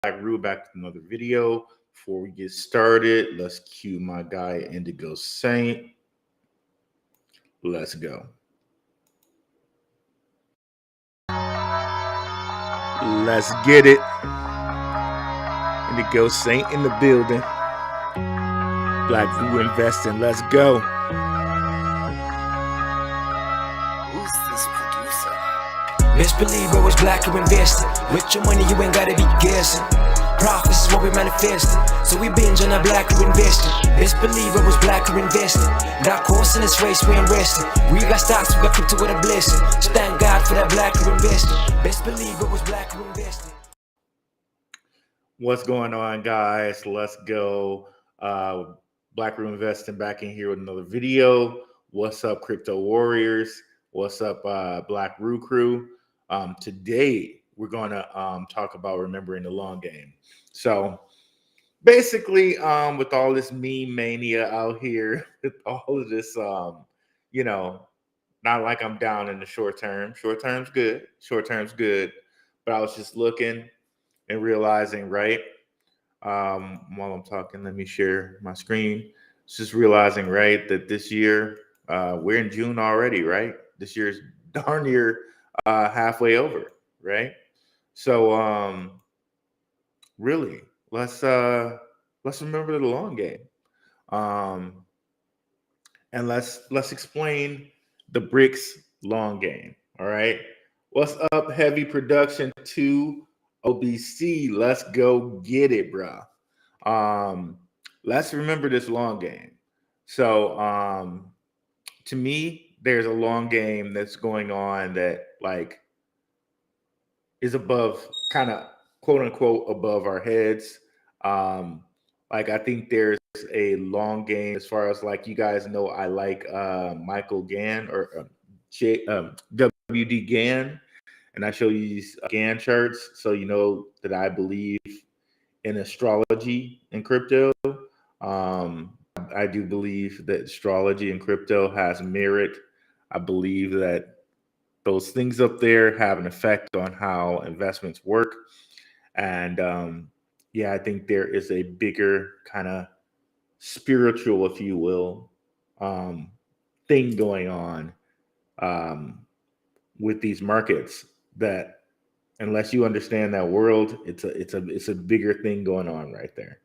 Rue back to another video. Before we get started, let's cue my guy Indigo Saint. Let's go. Let's get it. Indigo Saint in the building. Black Rue investing. Let's go. Who's this producer? Best believe I was black or invested. With your money, you ain't gotta be guessing. Profits is what we manifested. So we binge on a black or invested. Best believe I was black or invested. Got course in this race, we ain't resting. We got stocks, we got crypto with a blessing. So thank God for that black or invested. Best believe I was black or invested. What's going on, guys? Let's go. Black Rue Investing back in here with another video. What's up, Crypto Warriors? What's up, Black Rue Crew? Today, we're going to talk about remembering the long game. So basically, with all this meme mania out here, with all of this, not like I'm down in the short term. Short term's good. But I was just looking and realizing, right, while I'm talking, let me share my screen. Just realizing, right, that this year, we're in June already, right? This year's darn near halfway over, right? So really, let's remember the long game. And let's explain the BRICS long game. All right. What's up, Heavy Production 2 OBC? Let's go get it, bro. Let's remember this long game. So to me, there's a long game that's going on that is above, kind of quote unquote above our heads. I think there's a long game as far as, you guys know, I like Michael Gann or WD Gann, and I show you these Gann charts, so you know that I believe in astrology and crypto. I do believe that astrology and crypto has merit. I believe that those things up there have an effect on how investments work. And I think there is a bigger kind of spiritual, if you will, thing going on with these markets that, unless you understand that world, it's a bigger thing going on right there.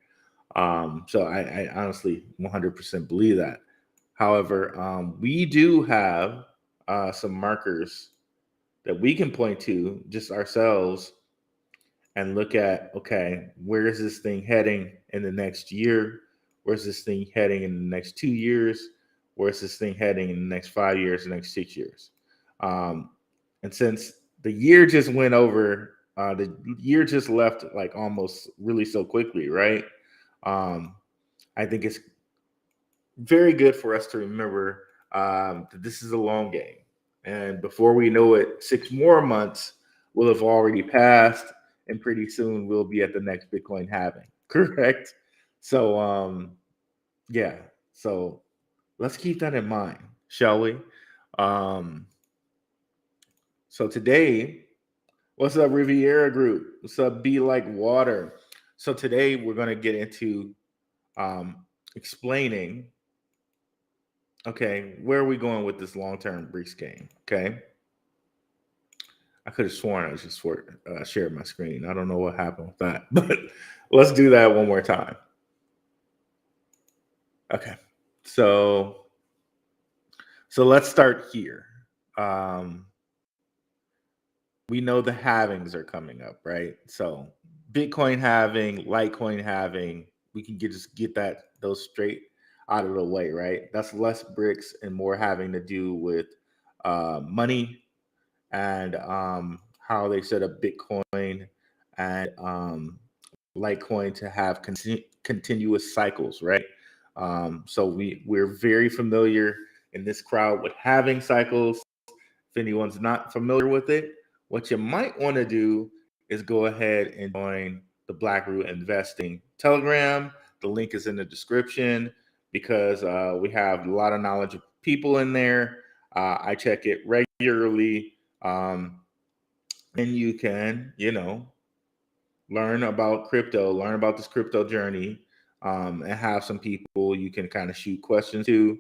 So I honestly 100% believe that. However, we do have some markers that we can point to just ourselves and look at, okay, where is this thing heading in the next year? Where's this thing heading in the next 2 years? Where's this thing heading in the next 5 years, the next 6 years? And since the year just went over, the year just left almost really so quickly, right? I think it's very good for us to remember that this is a long game. And before we know it, 6 more months will have already passed, and pretty soon we'll be at the next Bitcoin halving, correct? So, so let's keep that in mind, shall we? So today, what's up, Riviera Group? What's up, Be Like Water? So today we're going to get into explaining, okay, where are we going with this long-term BRICS game, okay? I could have sworn I was just shared my screen. I don't know what happened with that, but let's do that one more time. Okay, so let's start here. We know the halvings are coming up, right? So Bitcoin halving, Litecoin halving, we can just get those straight out of the way, right? That's less BRICS and more having to do with money and how they set up Bitcoin and Litecoin to have continuous cycles, right? So we're very familiar in this crowd with having cycles. If anyone's not familiar with it, what you might want to do is go ahead and join the Black Rue Investing Telegram. The link is in the description because we have a lot of knowledgeable people in there. I check it regularly. And you can, learn about crypto, learn about this crypto journey, and have some people you can kind of shoot questions to.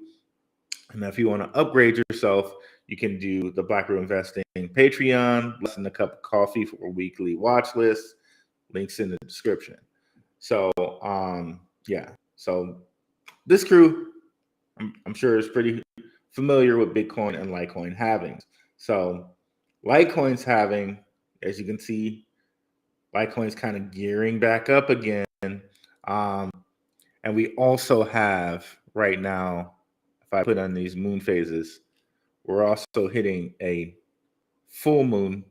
And if you want to upgrade yourself, you can do the Black Room Investing Patreon, less than a cup of coffee for a weekly watch list. Links in the description. So, yeah. So this crew, I'm sure is pretty familiar with Bitcoin and Litecoin halvings. So Litecoin's halving, as you can see, Litecoin's kind of gearing back up again. And we also have right now, if I put on these moon phases, we're also hitting a full moon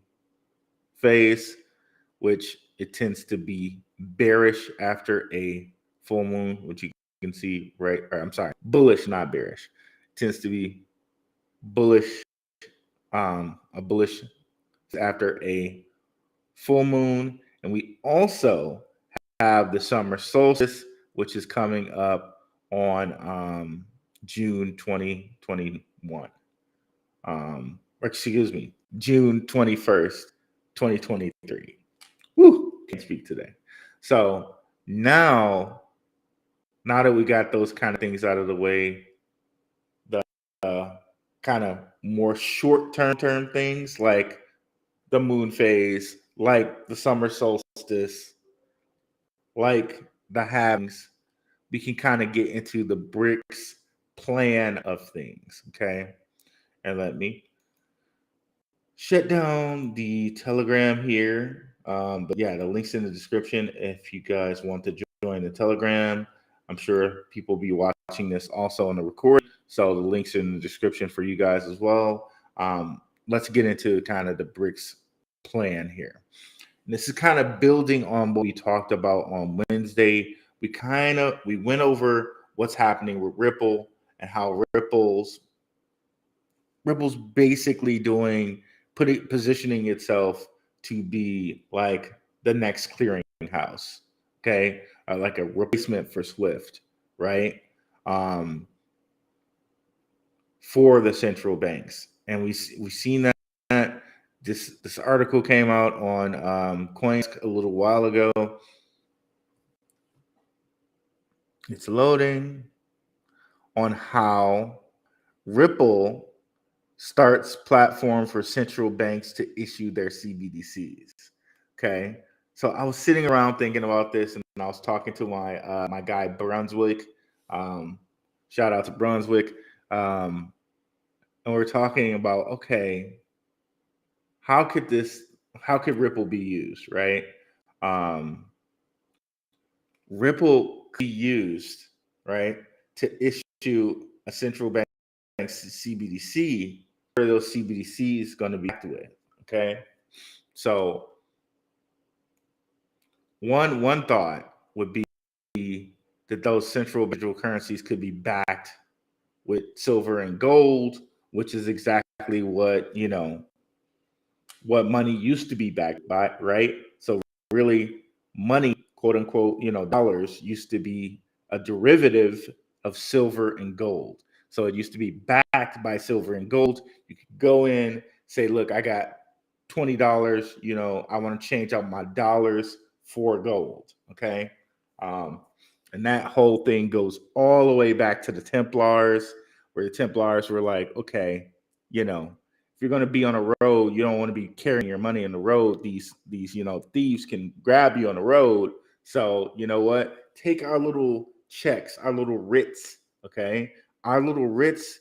phase, which it tends to be bearish after a full moon, which you can see right, or I'm sorry, bullish, not bearish. It tends to be bullish, a bullish after a full moon. And we also have the summer solstice, which is coming up on June 2021. Or excuse me, June 21st, 2023. Woo, can't speak today. So now that we got those kind of things out of the way, the kind of more short-term things like the moon phase, like the summer solstice, like the halvings, we can kind of get into the BRICS plan of things, okay? And let me shut down the Telegram here. But yeah, the link's in the description if you guys want to join the Telegram. I'm sure people will be watching this also on the recording, so the link's in the description for you guys as well. Let's get into kind of the BRICS plan here. And this is kind of building on what we talked about on Wednesday. We went over what's happening with Ripple and how Ripple's basically positioning itself to be like the next clearinghouse, okay, like a replacement for Swift, right? For the central banks, and we've seen that this article came out on Coins a little while ago. It's loading on how Ripple starts platform for central banks to issue their CBDCs. Okay, so I was sitting around thinking about this, and I was talking to my guy Brunswick. Shout out to Brunswick, and we're talking about, okay, how could Ripple be used, right? Ripple could be used, right, to issue a central bank CBDC. Where those CBDCs going to be backed with, okay? So one thought would be that those central digital currencies could be backed with silver and gold, which is exactly what money used to be backed by, right? So really, money, quote unquote, dollars used to be a derivative of silver and gold. So it used to be backed by silver and gold. You could go in, say, look, I got $20, I want to change out my dollars for gold, okay? And that whole thing goes all the way back to the Templars, where the Templars were like, okay, if you're going to be on a road, you don't want to be carrying your money on the road. These thieves can grab you on the road. So you know what? Take our little checks, our little writs, okay? Our little writs,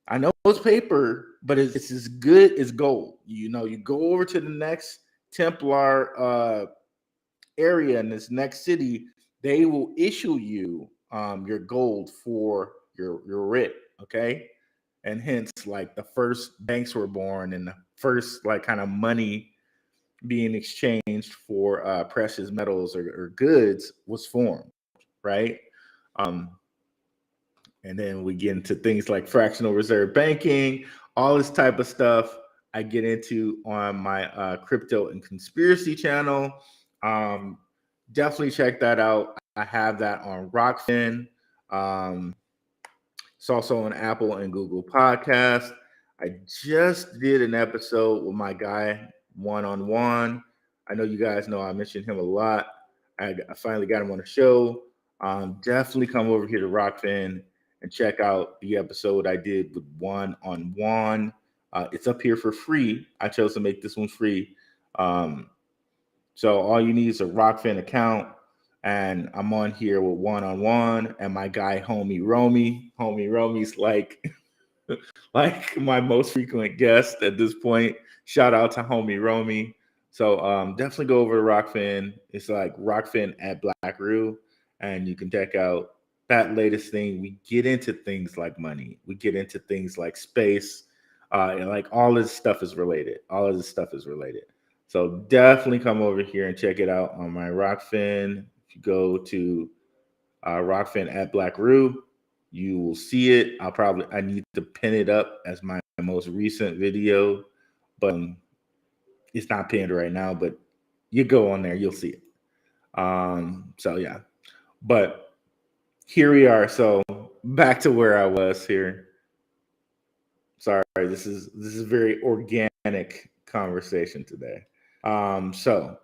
I know it's paper, but it's as good as gold. You go over to the next Templar area in this next city, they will issue you your gold for your writ, okay? And hence, like, the first banks were born, and the first like kind of money being exchanged for precious metals or goods was formed, right? And then we get into things like fractional reserve banking, all this type of stuff I get into on my crypto and conspiracy channel. Definitely check that out. I have that on Rokfin. It's also on Apple and Google Podcasts. I just did an episode with my guy one-on-one I know you guys know I mentioned him a lot. I finally got him on the show. Definitely come over here to Rokfin and check out the episode I did with One on One. It's up here for free. I chose to make this one free. So all you need is a Rokfin account, and I'm on here with One on One and my guy Homie Romy. Homie Romy's like my most frequent guest at this point. Shout out to Homie Romy. So definitely go over to Rokfin. It's like Rokfin at Black Roo, and you can check out that latest thing. We get into things like money. We get into things like space. And like all this stuff is related. All of this stuff is related. So definitely come over here and check it out on my Rokfin. If you go to Rokfin at Black Roo, you will see it. I need to pin it up as my most recent video, but it's not pinned right now, but you go on there, you'll see it. So yeah, but here we are. So back to where I was here. Sorry, this is very organic conversation today. So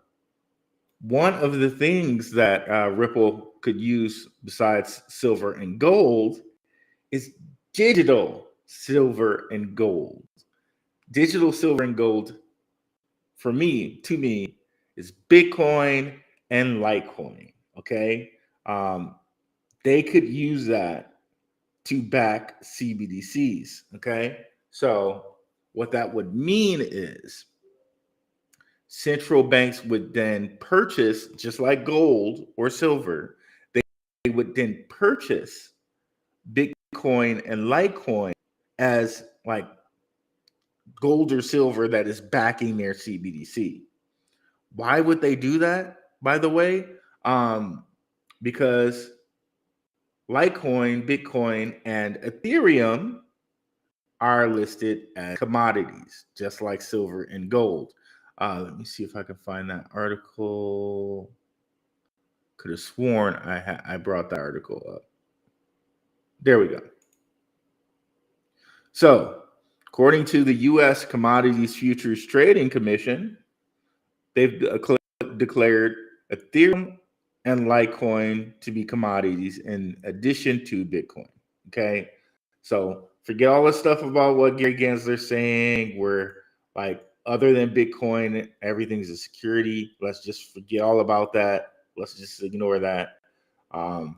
one of the things that Ripple could use besides silver and gold is digital silver and gold. Digital silver and gold, to me, is Bitcoin and Litecoin. Okay, they could use that to back CBDCs. Okay, so what that would mean is central banks would then purchase, just like gold or silver, they would then purchase Bitcoin and Litecoin as like gold or silver that is backing their CBDC. Why would they do that, by the way? Because Litecoin, Bitcoin, and Ethereum are listed as commodities, just like silver and gold. Let me see if I can find that article. Could have sworn I brought that article up. There we go. So, according to the U.S. Commodities Futures Trading Commission, they've declared Ethereum and Litecoin to be commodities in addition to Bitcoin. Okay, so forget all the stuff about what Gary Gensler's saying, where like other than Bitcoin, everything's a security. Let's just forget all about that. Let's just ignore that. But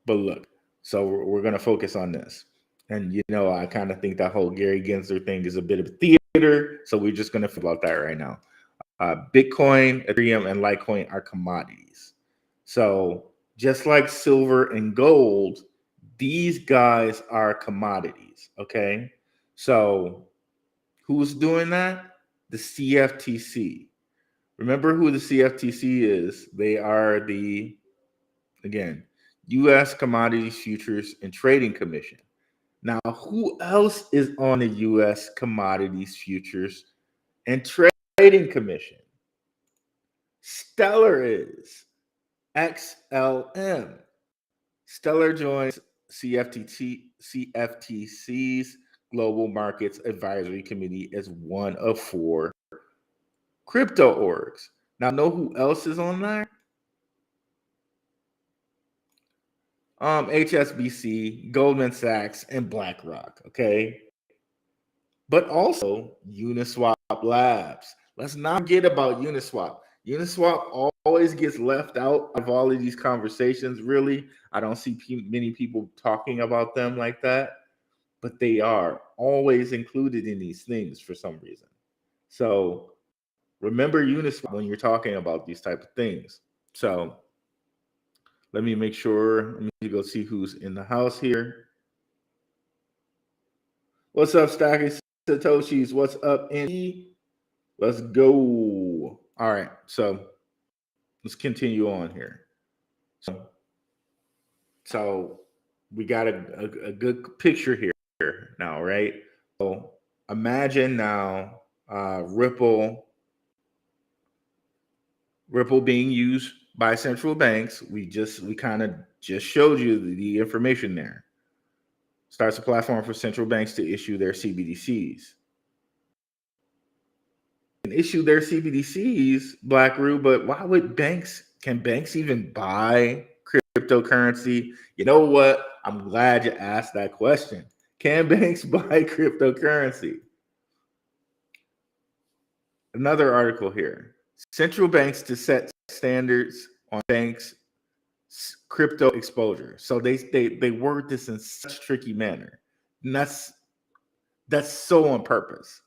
look, so we're going to focus on this. And, I kind of think that whole Gary Gensler thing is a bit of theater. So we're just going to forget about that right now. Bitcoin, Ethereum, and Litecoin are commodities. So just like silver and gold, these guys are commodities. Okay. So who's doing that? The CFTC. Remember who the CFTC is. They are the, again, U.S. Commodities Futures and Trading Commission. Now, who else is on the U.S. Commodities Futures and Trading Commission? Stellar is. XLM. Stellar joins CFTC's Global Markets Advisory Committee as one of 4 crypto orgs. Now, know who else is on there? HSBC, Goldman Sachs, and BlackRock. Okay, but also Uniswap Labs. Let's not forget about Uniswap. Uniswap always gets left out of all of these conversations. Really, I don't see many people talking about them like that, but they are always included in these things for some reason. So remember Uniswap when you're talking about these type of things. So let me make sure. Let me go see who's in the house here. What's up, Stacky Satoshis? What's up, Andy? Let's go. All right, so let's continue on here. So we got a good picture here now, right? So imagine now Ripple being used by central banks. We kind of just showed you the information there. Starts a platform for central banks to issue their CBDCs. can issue their CBDCs, Black Rue, but why would can banks even buy cryptocurrency? You know what? I'm glad you asked that question. Can banks buy cryptocurrency? Another article here. Central banks to set standards on banks' crypto exposure. So they word this in such a tricky manner. And that's so on purpose.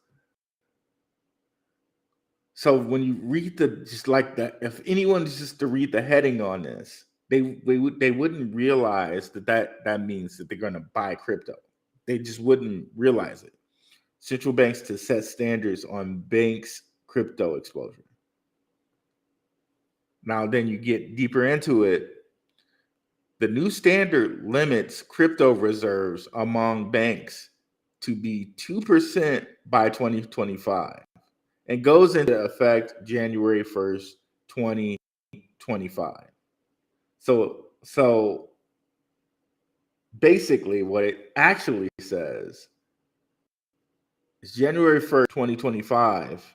So when you read just like that, if anyone is just to read the heading on this, they wouldn't realize that means that they're going to buy crypto. They just wouldn't realize it. Central banks to set standards on banks' crypto exposure. Now, then you get deeper into it. The new standard limits crypto reserves among banks to be 2% by 2025 and goes into effect January 1st, 2025. So basically what it actually says is January 1st, 2025,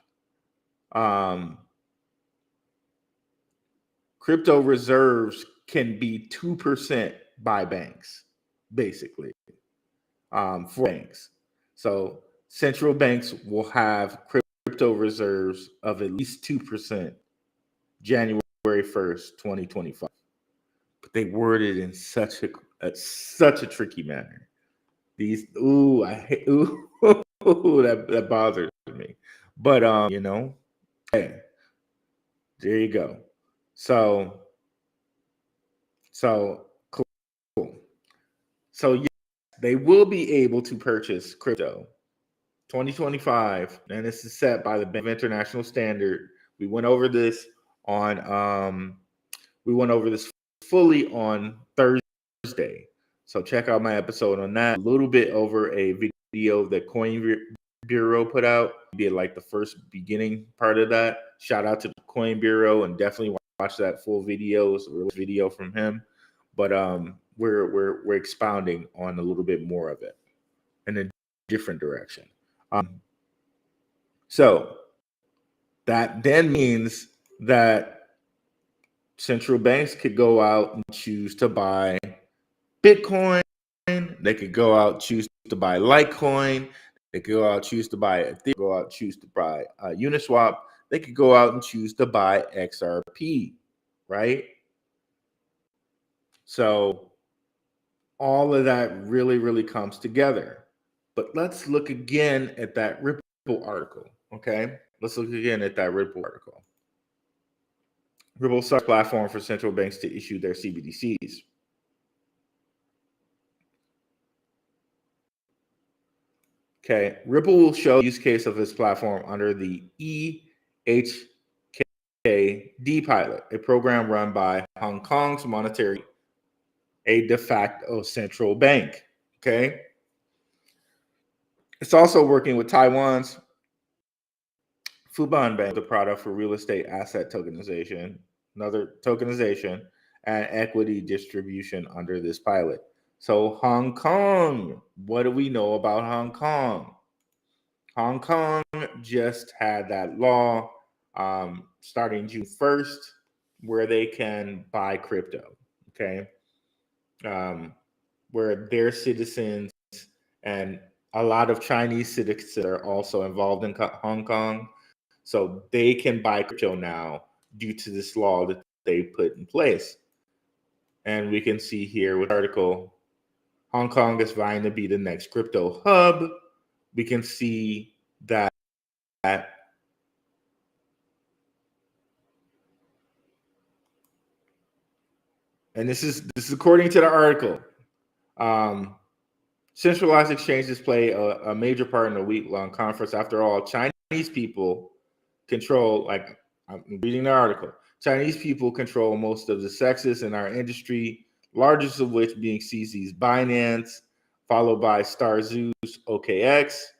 crypto reserves can be 2% by banks, basically, for banks. So central banks will have crypto reserves of at least 2% January 1st, 2025. But they worded in such a tricky manner. These that bothers me. But hey, there you go. So cool. So yes, they will be able to purchase crypto 2025, and this is set by the Bank of International Standard. We went over this fully on Thursday. So check out my episode on that. A little bit over a video that Coin Bureau put out. We did like the first beginning part of that. Shout out to the Coin Bureau, and definitely watch that full video. It's a real video from him. But we're expounding on a little bit more of it in a different direction. So that then means that central banks could go out and choose to buy Bitcoin. They could go out, choose to buy Litecoin. They could go out, choose to buy Ethereum. Go out, choose to buy Uniswap. They could go out and choose to buy XRP, right? So all of that really, really comes together. But let's look again at that Ripple article, okay? Let's look again at that Ripple article. Ripple starts a platform for central banks to issue their CBDCs. Okay, Ripple will show the use case of this platform under the EHKD pilot, a program run by Hong Kong's monetary, a de facto central bank. Okay, it's also working with Taiwan's Fubon Bank, the product for real estate asset tokenization, another tokenization and equity distribution under this pilot. So Hong Kong, what do we know about Hong Kong? Hong Kong just had that law starting June 1st where they can buy crypto, okay? Where their citizens and a lot of Chinese citizens are also involved in Hong Kong. So they can buy crypto now due to this law that they put in place. And we can see here with the article, Hong Kong is vying to be the next crypto hub. We can see that and this is according to the article. Centralized exchanges play a major part in the week-long conference. After all, Chinese people control, like I'm reading the article, Chinese people control most of the sexes in our industry, largest of which being CZ's Binance, followed by Starzoos OKX,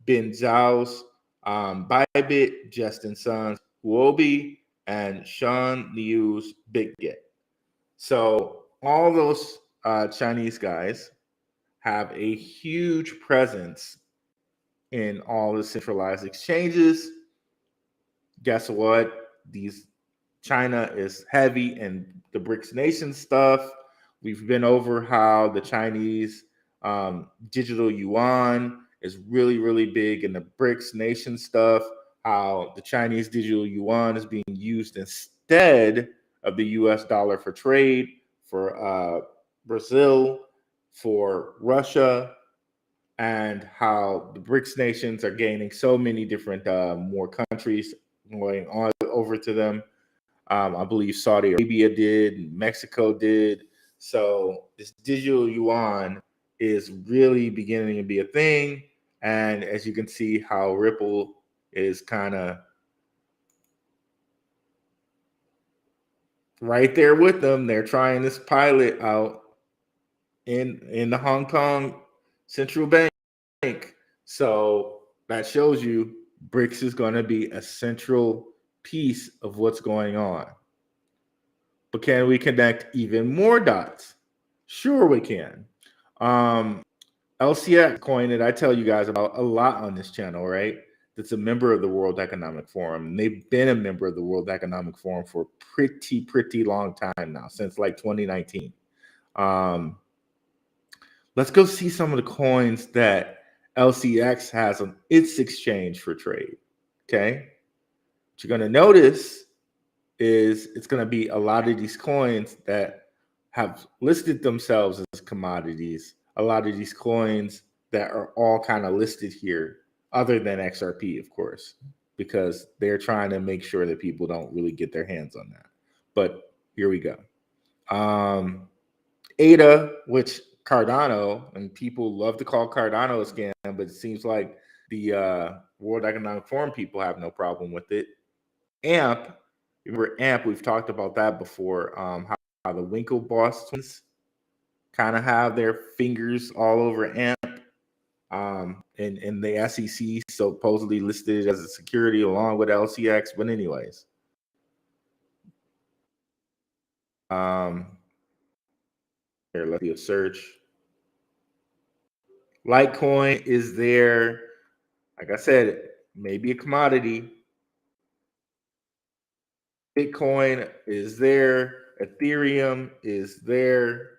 Bin Zhao's Bybit, Justin Sun's Huobi, and Sean Liu's BitGet. So all those Chinese guys have a huge presence in all the centralized exchanges. guess what? China is heavy in the BRICS nation stuff. We've been over how the Chinese digital yuan is really, really big in the BRICS nation stuff. How the Chinese digital yuan is being used instead of the US dollar for trade, for Brazil, for Russia, and how the BRICS nations are gaining so many different more countries going on over to them. I believe Saudi Arabia did, Mexico did. So this digital yuan is really beginning to be a thing. And as you can see, how Ripple is kind of right there with them. They're trying this pilot out in the Hong Kong Central Bank. So that shows you BRICS is going to be a central piece of what's going on. But can we connect even more dots? Sure, we can. LCX coin that I tell you guys about a lot on this channel, right? That's a member of the World Economic Forum. And they've been a member of the World Economic Forum for a pretty long time now, since like 2019. Let's go see some of the coins that LCX has on its exchange for trade. Okay. What you're going to notice is it's going to be a lot of these coins that have listed themselves as commodities, a lot of these coins that are all kind of listed here, other than XRP, of course, because they're trying to make sure that people don't really get their hands on that. But here we go. ADA, which Cardano, and people love to call Cardano a scam, but it seems like the World Economic Forum people have no problem with it. AMP, remember AMP, we've talked about that before, how the Winklevoss twins kind of have their fingers all over AMP, and the SEC supposedly listed as a security along with LCX. But anyways, here, let's do a search. Litecoin is there. Like I said, maybe a commodity. Bitcoin is there. Ethereum is there.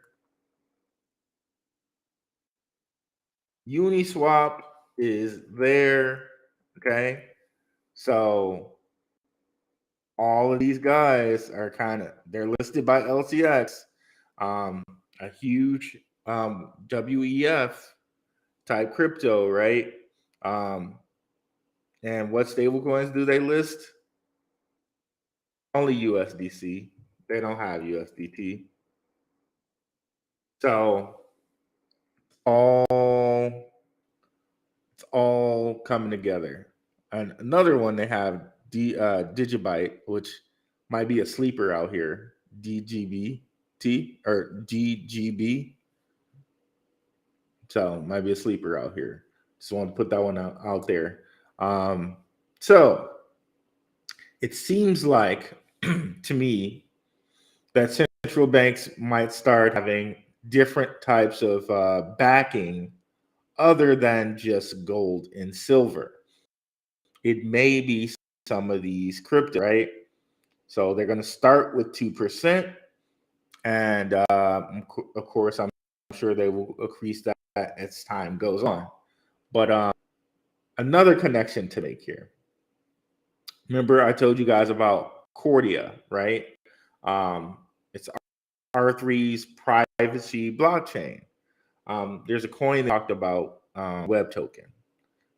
Uniswap is there. Okay. So all of these guys are they're listed by LCX. A huge WEF type crypto, right? And what stable coins do they list? Only USDC. They don't have USDT. So it's all coming together. And another one they have Digibyte, which might be a sleeper out here. DGBT or GGB. So might be a sleeper out here. Just want to put that one out there. So it seems like to me that central banks might start having different types of backing other than just gold and silver. It may be some of these crypto, right? So they're going to start with 2%. And of course, I'm sure they will increase that as time goes on. But another connection to make here. Remember, I told you guys about Cordia, right? It's R3's privacy blockchain. There's a coin that talked about web token.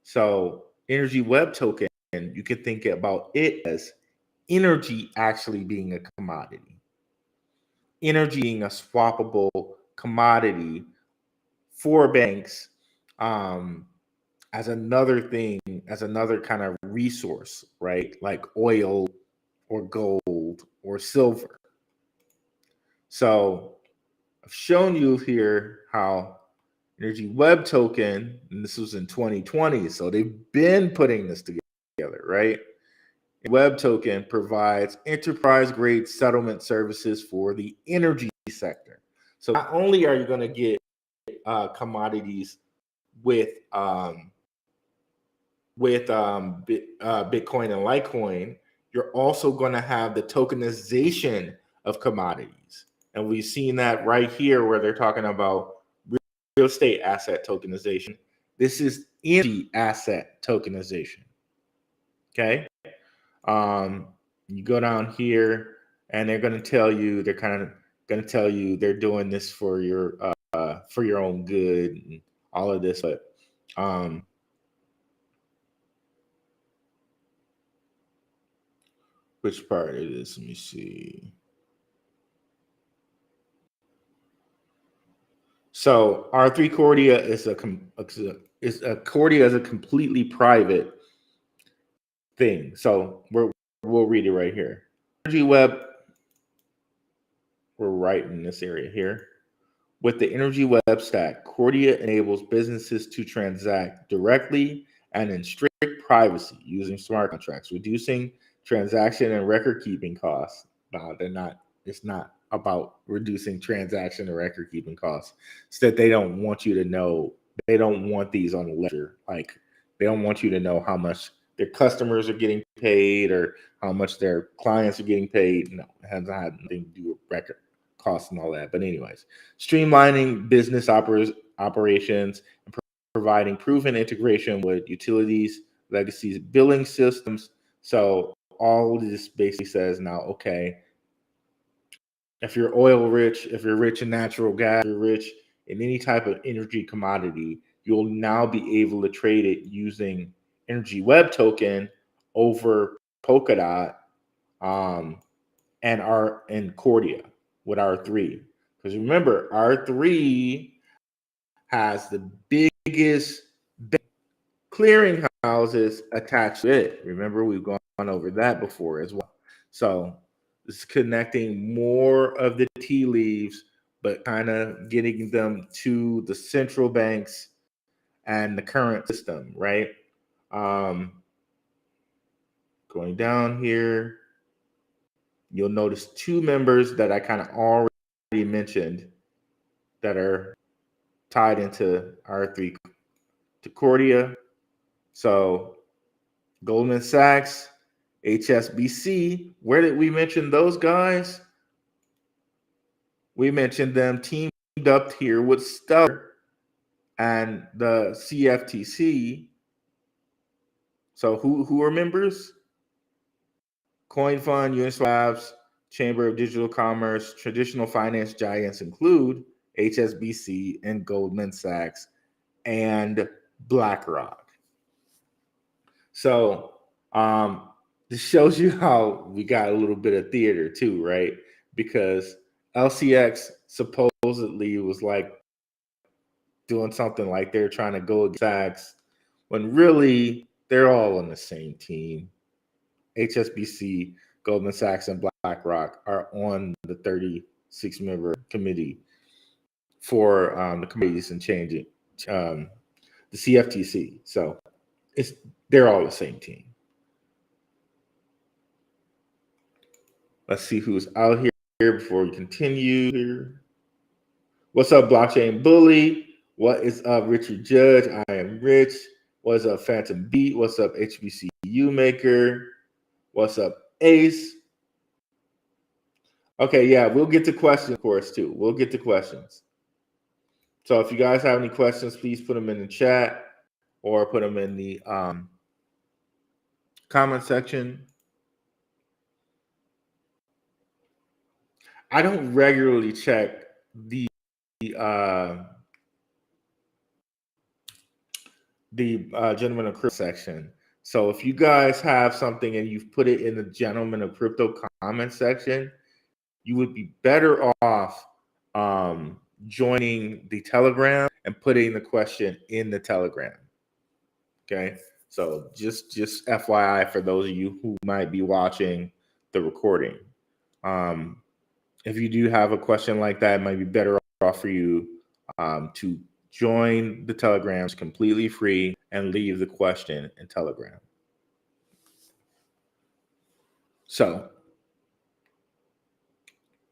So energy web token, you can think about it as energy actually being a commodity. Energy being a swappable commodity for banks as another thing, as another kind of resource, right? Like oil or gold or silver. So I've shown you here how Energy Web Token, and this was in 2020, so they've been putting this together, right? Web Token provides enterprise-grade settlement services for the energy sector. So not only are you going to get commodities with Bitcoin and Litecoin, you're also going to have the tokenization of commodities. And we've seen that right here where they're talking about real estate asset tokenization. This is energy asset tokenization. Okay. You go down here and they're going to tell you, they're kind of going to tell you they're doing this for your own good and all of this. But which part it is? Let me see. So R3 Cordia is Cordia is a completely private thing. So we'll read it right here. Energy Web, we're right in this area here. With the Energy Web stack, Cordia enables businesses to transact directly and in strict privacy using smart contracts, reducing transaction and record keeping costs. No, it's not about reducing transaction and record keeping costs. It's that they don't want you to know, they don't want these on the ledger. Like, they don't want you to know how much their customers are getting paid or how much their clients are getting paid. No, it hasn't had anything to do with record costs and all that. But anyways, streamlining business operations and providing proven integration with utilities, legacies, billing systems. So all this basically says now, okay, if you're oil rich, if you're rich in natural gas, if you're rich in any type of energy commodity, you'll now be able to trade it using Energy Web token over Polkadot and Cordia with R3. Because remember, R3 has the biggest clearing houses attached to it. Remember, we've gone over that before as well. So it's connecting more of the tea leaves, but kind of getting them to the central banks and the current system, right? Going down here, you'll notice two members that I kind of already mentioned that are tied into R3 to Cordia. So Goldman Sachs, HSBC, where did we mention those guys? We mentioned them teamed up here with Stellar and the CFTC. So who are members? Coin Fund, Uniswap Labs, Chamber of Digital Commerce, traditional finance giants include HSBC and Goldman Sachs and BlackRock. So this shows you how we got a little bit of theater too, right? Because LCX supposedly was like doing something like they're trying to go against Sachs, when really they're all on the same team. HSBC, Goldman Sachs, and BlackRock are on the 36-member committee for the committees and changing the CFTC. So they're all the same team. Let's see who's out here before we continue here. What's up, Blockchain Bully? What is up, Richard Judge? I am Rich. What's up, Phantom Beat? What's up, HBCU Maker? What's up, Ace? Okay, yeah, we'll get to questions, of course, too. We'll get to questions. So if you guys have any questions, please put them in the chat or put them in the comment section. I don't regularly check the Gentlemen of Crypto section. So if you guys have something and you've put it in the Gentlemen of Crypto comment section, you would be better off joining the Telegram and putting the question in the Telegram. Okay, so just FYI for those of you who might be watching the recording. If you do have a question like that, it might be better off for you to join the Telegrams completely free and leave the question in Telegram. So,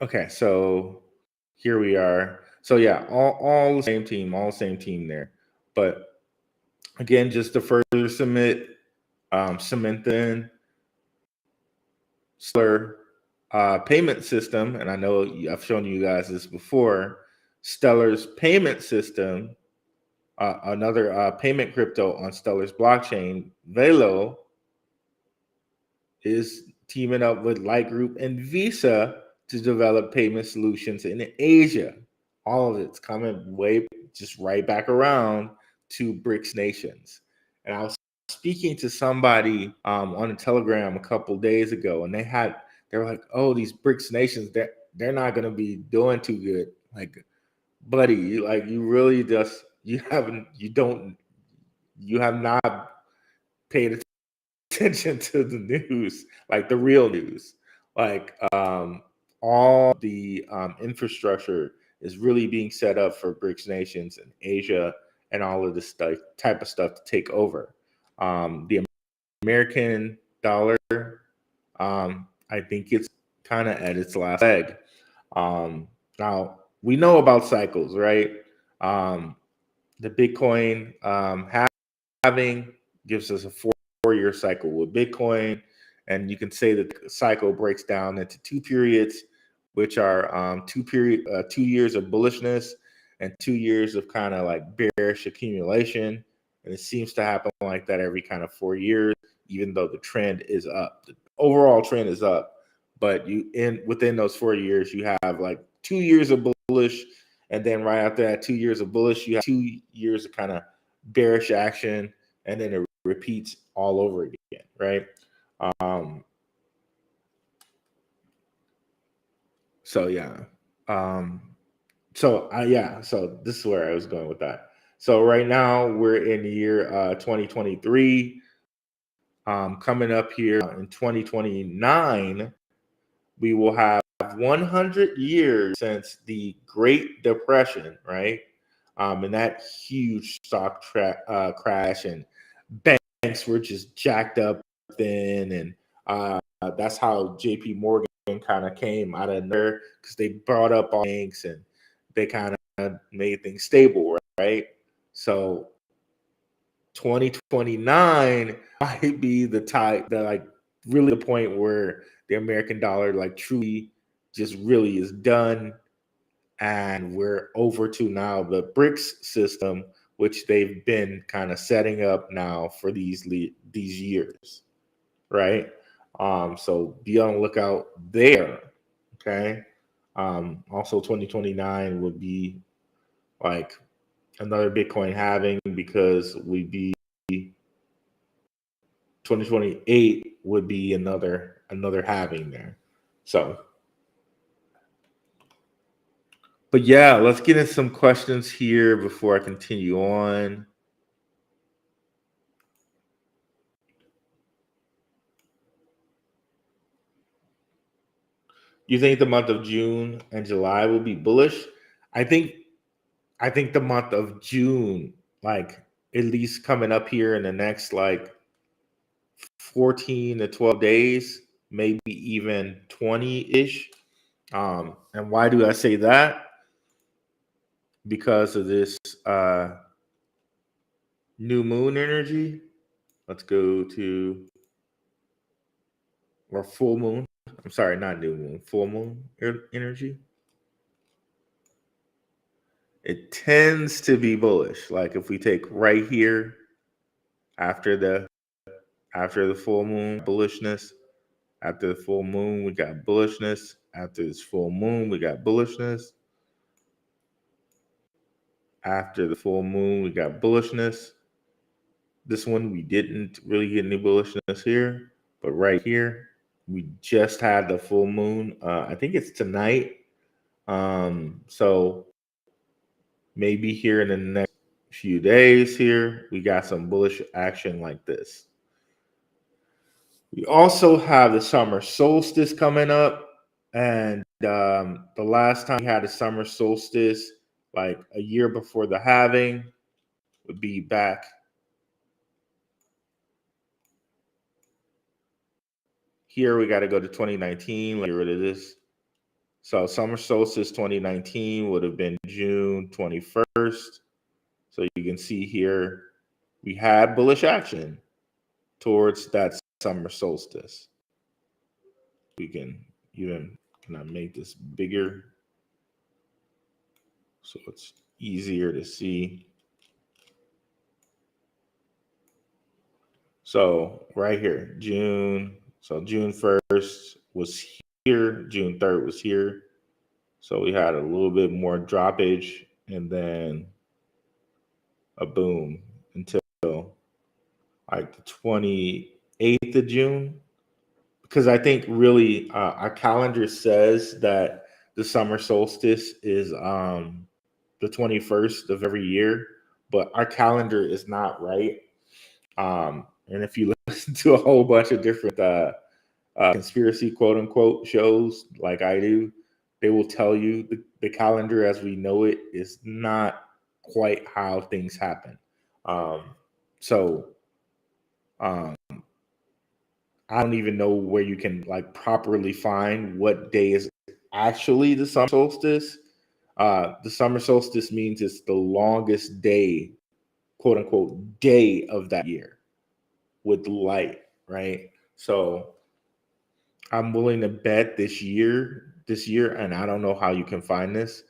okay, so here we are. So yeah, all the same team there. But again, just to further cement in, stellar payment system, and I know I've shown you guys this before. Stellar's payment system, another payment crypto on Stellar's blockchain, Velo, is teaming up with Light Group and Visa to develop payment solutions in Asia. All of it's coming way just right back around to BRICS nations. And I was speaking to somebody on a Telegram a couple days ago, and they were like, "Oh, these BRICS nations, they're not going to be doing too good." Like, buddy, you really just you have not paid attention to the news, like the real news. Like all the infrastructure is really being set up for BRICS nations in Asia and all of this type of stuff to take over. The American dollar, I think it's kind of at its last leg. Now, we know about cycles, right? The Bitcoin halving gives us a four-year cycle with Bitcoin, and you can say that the cycle breaks down into two periods, which are 2 years of bullishness and 2 years of kind of like bearish accumulation. And it seems to happen like that every kind of 4 years, even though the trend is up. The overall trend is up, but within those 4 years, you have like 2 years of bullish, and then right after that 2 years of bullish, you have 2 years of kind of bearish action, and then it repeats all over again, right? So yeah. So this is where I was going with that. So right now we're in the year 2023. Coming up here in 2029, we will have 100 years since the Great Depression, right? And that huge stock crash, and banks were just jacked up then, and that's how JP Morgan kind of came out of there, because they brought up all banks and they kind of made things stable, right? So 2029 might be really the point where the American dollar like truly just really is done, and we're over to now the BRICS system, which they've been kind of setting up now for these years, right? So be on the lookout there. Okay. Also 2029 would be like another Bitcoin halving, because 2028 would be another halving there. So, but yeah, let's get in some questions here before I continue on. You think the month of June and July will be bullish? I think the month of June, like at least coming up here in the next like 14 to 12 days, maybe even 20-ish. And why do I say that? Because of this new moon energy. Let's go to, or full moon. I'm sorry, not new moon, full moon energy. It tends to be bullish. Like if we take right here after the full moon, bullishness. After the full moon, we got bullishness. After this full moon, we got bullishness. After the full moon, we got bullishness. This one, we didn't really get any bullishness here, but right here, we just had the full moon. I think it's tonight. So maybe here in the next few days here, we got some bullish action like this. We also have the summer solstice coming up. And the last time we had a summer solstice, like a year before the halving, would be back here. We got to go to 2019. Get rid of this. So summer solstice 2019 would have been June 21st. So you can see here, we had bullish action towards that summer solstice. we can even, can I make this bigger so it's easier to see? So right here, June. So June 1st was here. June 3rd was here. So we had a little bit more droppage and then a boom until like the 28th of June. Because I think really our calendar says that the summer solstice is the 21st of every year, but our calendar is not right. And if you listen to a whole bunch of different conspiracy quote unquote shows like I do, they will tell you the calendar as we know it is not quite how things happen. So um, I don't even know where you can like properly find what day is actually the summer solstice. The summer solstice means it's the longest day, quote unquote, day of that year with light, right? So I'm willing to bet this year, and I don't know how you can find this.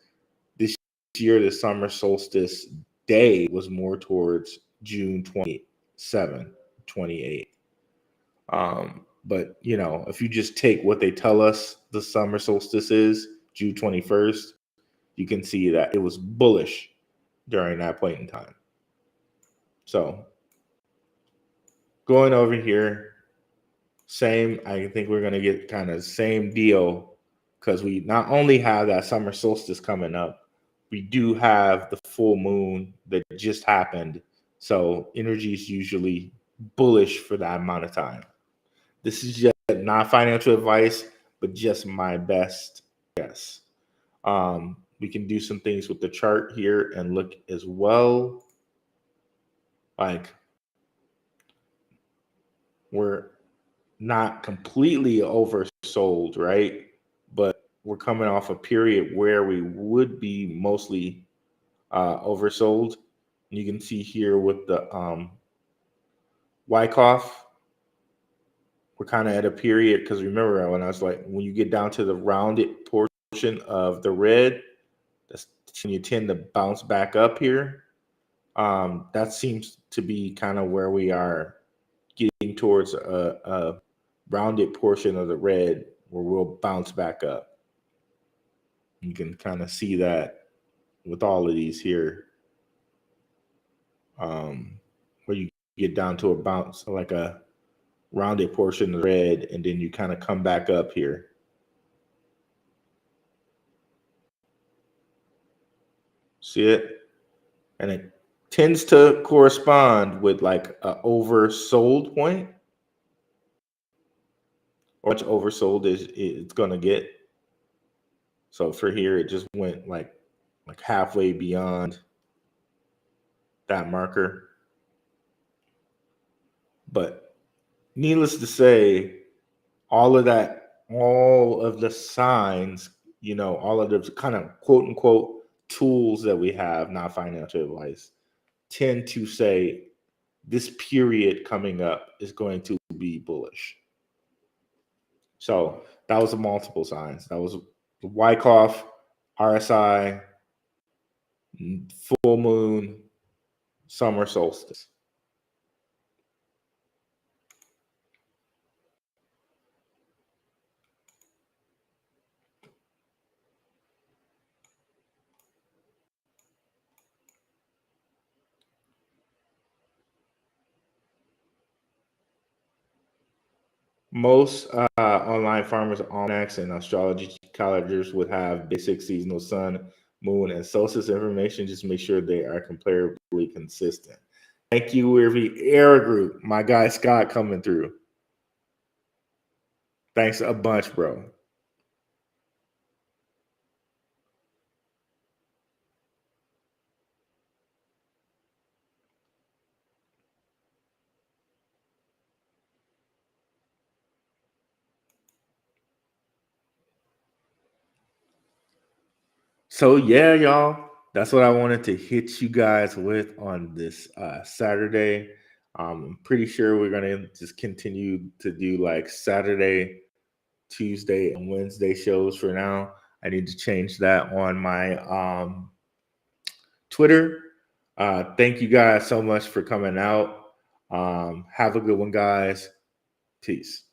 This year, the summer solstice day was more towards June 27, 28. But you know, if you just take what they tell us the summer solstice is, June 21st, you can see that it was bullish during that point in time. So going over here, same, I think we're going to get kind of same deal because we not only have that summer solstice coming up, we do have the full moon that just happened. So energy is usually bullish for that amount of time. This is just not financial advice, but just my best guess. We can do some things with the chart here and look as well. Like we're not completely oversold, right? But we're coming off a period where we would be mostly oversold. You can see here with the Wyckoff, we're kind of at a period because remember when I was like, when you get down to the rounded portion of the red, that's when you tend to bounce back up here. That seems to be kind of where we are getting towards a rounded portion of the red where we'll bounce back up. You can kind of see that with all of these here, where you get down to a bounce, like a rounded portion of the red, and then you kind of come back up here. See it? And it tends to correspond with like a oversold point. Or much oversold is it's gonna get. So for here, it just went like halfway beyond that marker. But needless to say, all of the signs, you know, all of the kind of quote unquote tools that we have, not financial advice, tend to say this period coming up is going to be bullish. So that was the multiple signs. That was the Wyckoff, RSI, full moon, summer solstice. Most online farmers' almanacs and astrology calendars would have basic seasonal sun, moon, and solstice information. Just make sure they are comparably consistent. Thank you, Weary Air Group. My guy Scott coming through. Thanks a bunch, bro. So yeah, y'all, that's what I wanted to hit you guys with on this Saturday. I'm pretty sure we're gonna just continue to do like Saturday Tuesday and Wednesday shows for now. I need to change that on my Twitter. Thank you guys so much for coming out. Have a good one, guys. Peace.